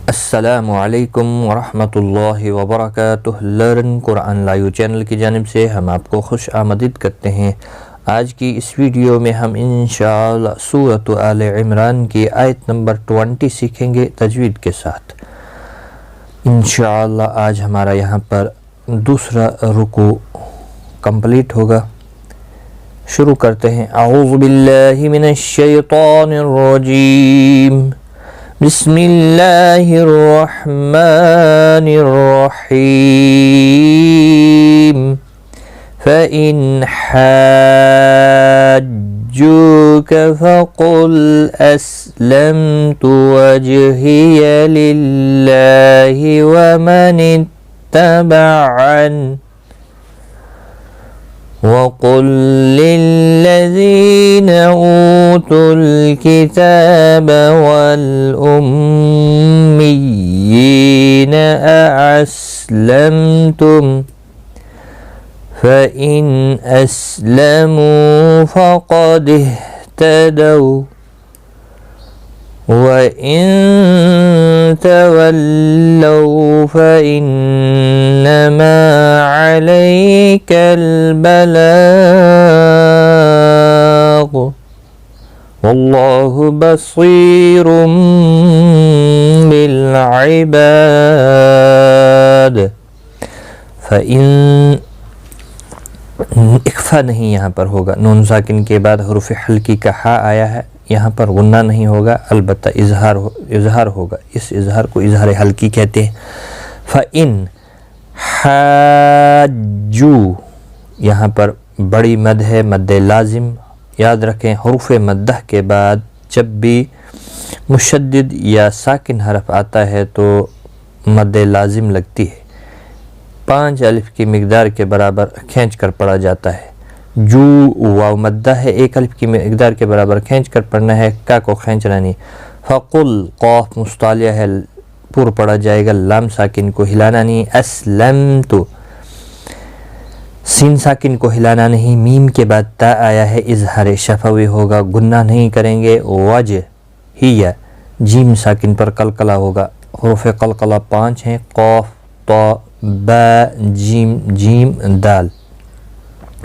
السلام علیکم ورحمۃ اللہ وبرکاتہ۔ لرن قرآن لائیو چینل کی جانب سے ہم آپ کو خوش آمدید کرتے ہیں۔ آج کی اس ویڈیو میں ہم انشاءاللہ سورۃ آل عمران کی آیت نمبر 20 سیکھیں گے تجوید کے ساتھ۔ انشاءاللہ آج ہمارا یہاں پر دوسرا رکوع کمپلیٹ ہوگا۔ شروع کرتے ہیں۔ اعوذ باللہ من الشیطان الرجیم، بسم اللہ الرحمن الرحیم۔ فَإِنْ حَاجُّوكَ فَقُلْ أَسْلَمْتُ وَجْهِيَ لِلَّهِ وَمَنِ اتَّبَعَنِ وَقُلْ لِلَّذِينَ أُوتُوا الْكِتَابَ وَالْأُمِّيِّينَ أَأَسْلَمْتُمْ فَإِنْ أَسْلَمُوا فَقَدِ اهْتَدَوْا وَإِنْ تَوَلَّوْا فَإِنَّمَا عَلَيْكَ الْبَلَاغُ وَاللَّهُ بَصِيرٌ بِالْعِبَادِ۔ فَإِنْ اخفا نہیں یہاں پر ہوگا، نون ساکن کے بعد حروف حلقی کا ہا آیا ہے، یہاں پر غنہ نہیں ہوگا، البتہ اظہار ہوگا۔ اس اظہار کو اظہار حلقی کہتے ہیں۔ فَإِنْ حَاجُّوا، یہاں پر بڑی مد ہے، مد لازم۔ یاد رکھیں حروف مدہ کے بعد جب بھی مشدد یا ساکن حرف آتا ہے تو مد لازم لگتی ہے، 5 الف کی مقدار کے برابر کھینچ کر پڑھا جاتا ہے۔ جو واو مدہ ہے، 1 الف کی مقدار کے برابر کھینچ کر پڑھنا ہے، کا کو کھینچنا نہیں۔ فقل، قاف مستعلیہ ہے، پر پڑھا جائے گا، لام ساکن کو ہلانا نہیں۔ اسلمت، سین ساکن کو ہلانا نہیں۔ میم کے بعد تا آیا ہے، اظہار شفوی ہوگا، گناہ نہیں کریں گے۔ وجہ ہی، جیم ساکن پر قلقلہ ہوگا۔ حروف قلقلہ 5 ہیں، قاف، طا، با، جیم، دال۔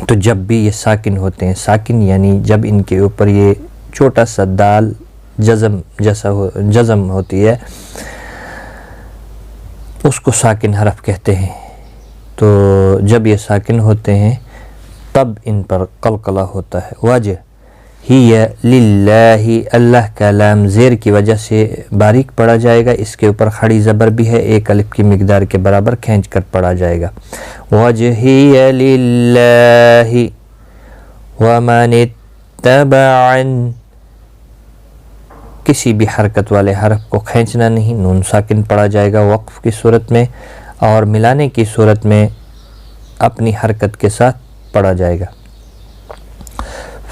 تو جب بھی یہ ساکن ہوتے ہیں، ساکن یعنی جب ان کے اوپر یہ چھوٹا سا دال جزم ہوتی ہے، اس کو ساکن حرف کہتے ہیں۔ تو جب یہ ساکن ہوتے ہیں تب ان پر قلقلہ ہوتا ہے۔ وجہ ہی للہ، اللہ کا لام زیر کی وجہ سے باریک پڑھا جائے گا، اس کے اوپر کھڑی زبر بھی ہے، 1 الف کی مقدار کے برابر کھینچ کر پڑھا جائے گا۔ وجہ للہ ومن اتبعن، کسی بھی حرکت والے حرف کو کھینچنا نہیں، نون ساکن پڑھا جائے گا وقف کی صورت میں، اور ملانے کی صورت میں اپنی حرکت کے ساتھ پڑھا جائے گا۔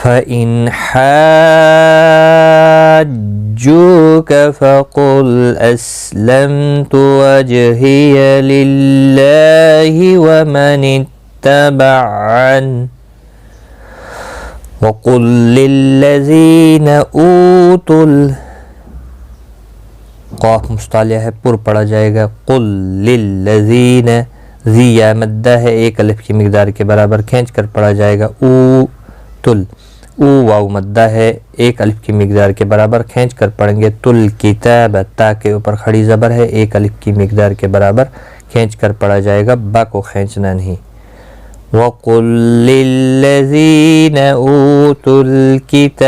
فَإِنْ حَاجُّوكَ فَقُلْ أَسْلَمْتُ وَجْهِيَ لِلَّهِ وَمَنِ اتَّبَعَنِ وَقُلْ لِلَّذِينَ أُوتُوا قاف مستعلیہ ہے، پر پڑھا جائے گا۔ قل للذین، ذی یا مدہ ہے، 1 الف کی مقدار کے برابر کھینچ کر پڑھا جائے گا۔ تل، او واو مدہ ہے، 1 الف کی مقدار کے برابر کھینچ کر پڑھیں گے۔ تل کتاب، تا کے اوپر کھڑی زبر ہے، 1 الف کی مقدار کے برابر کھینچ کر پڑھا جائے گا، با کو کھینچنا نہیں۔ وَقُلْ لِلَّذِينَ أُوتُوا الْكِتَابَ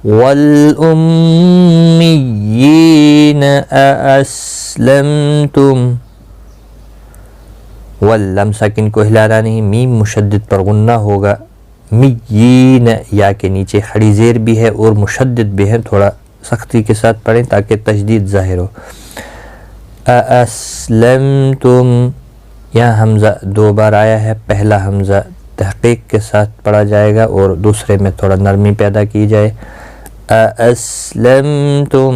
وَالْأُمِّيِّينَ أَأَسْلَمْتُمْ، واللام ساکن کو ہلانا نہیں، میم مشدد پر غنہ ہوگا۔ میین، یا کے نیچے کھڑی زیر بھی ہے اور مشدد بھی ہے، تھوڑا سختی کے ساتھ پڑھیں تاکہ تشدید ظاہر ہو۔ أَأَسْلَمْتُمْ، یہاں حمزہ 2 بار آیا ہے، پہلا حمزہ تحقیق کے ساتھ پڑھا جائے گا اور دوسرے میں تھوڑا نرمی پیدا کی جائے۔ أَأَسْلَمْتُمْ،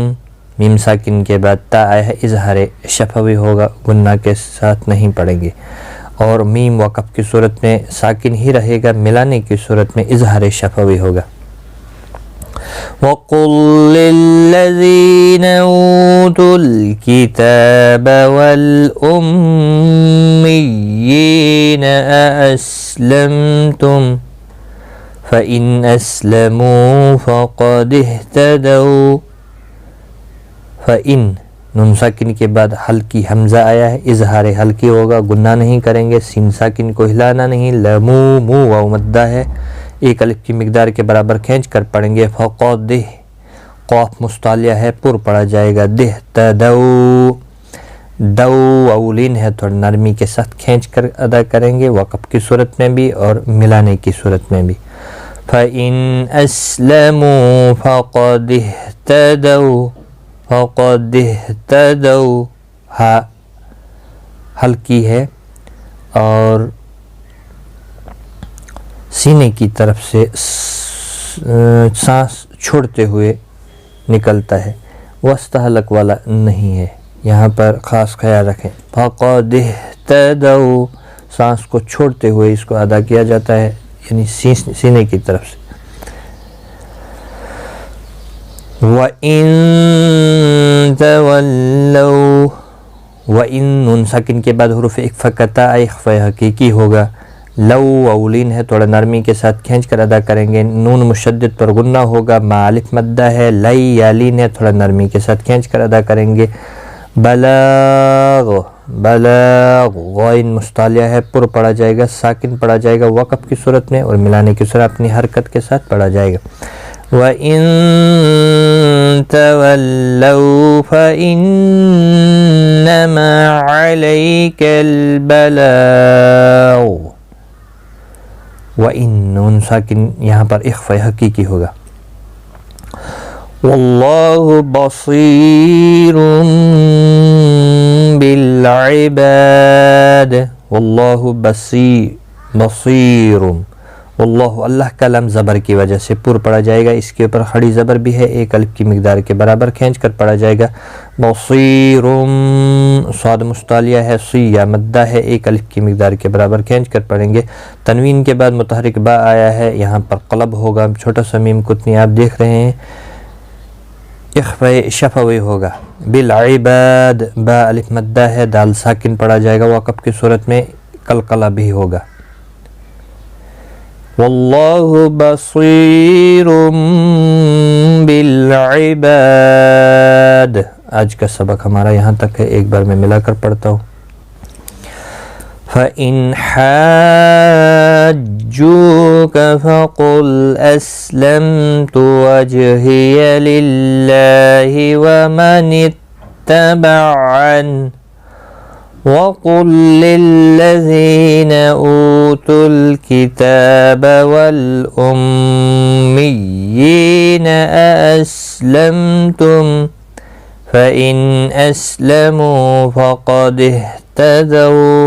میم ساکن کے بعد تا آیا ہے، اظہار شفوی ہوگا، گناہ کے ساتھ نہیں پڑھیں گے۔ اور میم وقف کی صورت میں ساکن ہی رہے گا، ملانے کی صورت میں اظہار شفوی ہوگا۔ وَقُلْ لِلَّذِينَ أُوتُوا الْكِتَابَ وَالْأُمِّيِّينَ أَأَسْلَمْتُمْ فَإِنْ أَسْلَمُوا فَقَدِ اهْتَدَوْا۔ فَإِنْ نون ساکن کے بعد ہلکی حمزہ آیا ہے، اظہار ہلکی ہوگا، گناہ نہیں کریں گے، سین ساکن کو ہلانا نہیں، لمو مو واو مدہ ہے، ایک الف کی مقدار کے برابر کھینچ کر پڑھیں گے، فقد قاف مستعلیہ ہے، پر پڑھا جائے گا، دہ تدو دو اولین ہے، تھوڑا نرمی کے ساتھ کھینچ کر ادا کریں گے، وقف کی صورت میں بھی اور ملانے کی صورت میں بھی۔ فَإِنْ أَسْلَمُوا فَقَدِ اهْتَدَوْا فَقَدِ اهْتَدَوْا، ہا ہلکی ہے اور سینے کی طرف سے سانس چھوڑتے ہوئے نکلتا ہے، وسط حلق والا نہیں ہے، یہاں پر خاص خیال رکھیں۔ فَقَدِ اهْتَدَوْا، سانس کو چھوڑتے ہوئے اس کو ادا کیا جاتا ہے، یعنی سینے کی طرف سے۔ وَإِن تَوَلَّوْا، وَإِن نون ساکن کے بعد حروف اخفا کا تا اخفا حقیقی ہوگا، لو اولین ہے، تھوڑا نرمی کے ساتھ کھینچ کر ادا کریں گے، نون مشدد پر غنہ ہوگا، ما الف مدہ ہے، لئی یالین ہے، تھوڑا نرمی کے ساتھ کھینچ کر ادا کریں گے، بلاغ بلاغ غین مستعلیہ ہے، پر پڑھا جائے گا، ساکن پڑھا جائے گا وقف کی صورت میں، اور ملانے کی صورت اپنی حرکت کے ساتھ پڑھا جائے گا۔ وَإِن تَوَلَّوْا فَإِنَّمَا عَلَيْكَ الْبَلَاغُ، وَإِن نون ساکن یہاں پر اخفا حقیقی ہوگا۔ وَاللَّهُ بَصِيرٌ بِالْعِبَادِ، وَاللَّهُ بصیر، واللہ اللہ کا لم زبر کی وجہ سے پر پڑھا جائے گا، اس کے اوپر کھڑی زبر بھی ہے، ایک الف کی مقدار کے برابر کھینچ کر پڑھا جائے گا، بصیر، صاد مستعلیہ ہے، صیہ مدہ ہے، ایک الف کی مقدار کے برابر کھینچ کر پڑھیں گے، تنوین کے بعد متحرک با آیا ہے، یہاں پر قلب ہوگا، چھوٹا سا میم کتنی آپ دیکھ رہے ہیں، اخفا شفوی ہوگا، بالعباد با الف مدہ ہے، دال ساکن پڑھا جائے گا وقف کی صورت میں، قلقلہ بھی ہوگا۔ واللہ بصیر بالعباد۔ آج کا سبق ہمارا یہاں تک ہے، ایک بار میں ملا کر پڑھتا ہوں۔ فَإِنْ حَاجُّوكَ فَقُلْ أَسْلَمْتُ وَجْهِيَ لِلَّهِ وَمَنِ اتَّبَعَنِ وَقُلْ لِلَّذِينَ أُوتُوا الْكِتَابَ وَالْأُمِّيِّينَ أَأَسْلَمْتُمْ فَإِنْ أَسْلَمُوا فَقَدِ اهْتَدَوْا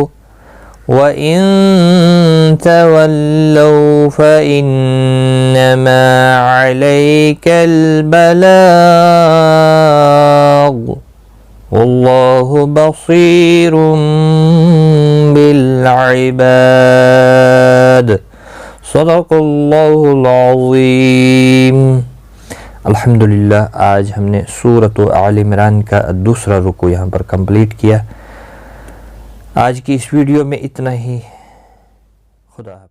وَإِن تَوَلَّوْا فَإِنَّمَا عَلَيْكَ الْبَلَاغُ وَاللَّهُ بَصِيرٌ بِالْعِبَادِ۔ صدق اللہ العظیم۔ الحمدللہ، آج ہم نے سورۃ آل عمران کا دوسرا رکوع یہاں پر کمپلیٹ کیا۔ آج کی اس ویڈیو میں اتنا ہی، خدا حافظ۔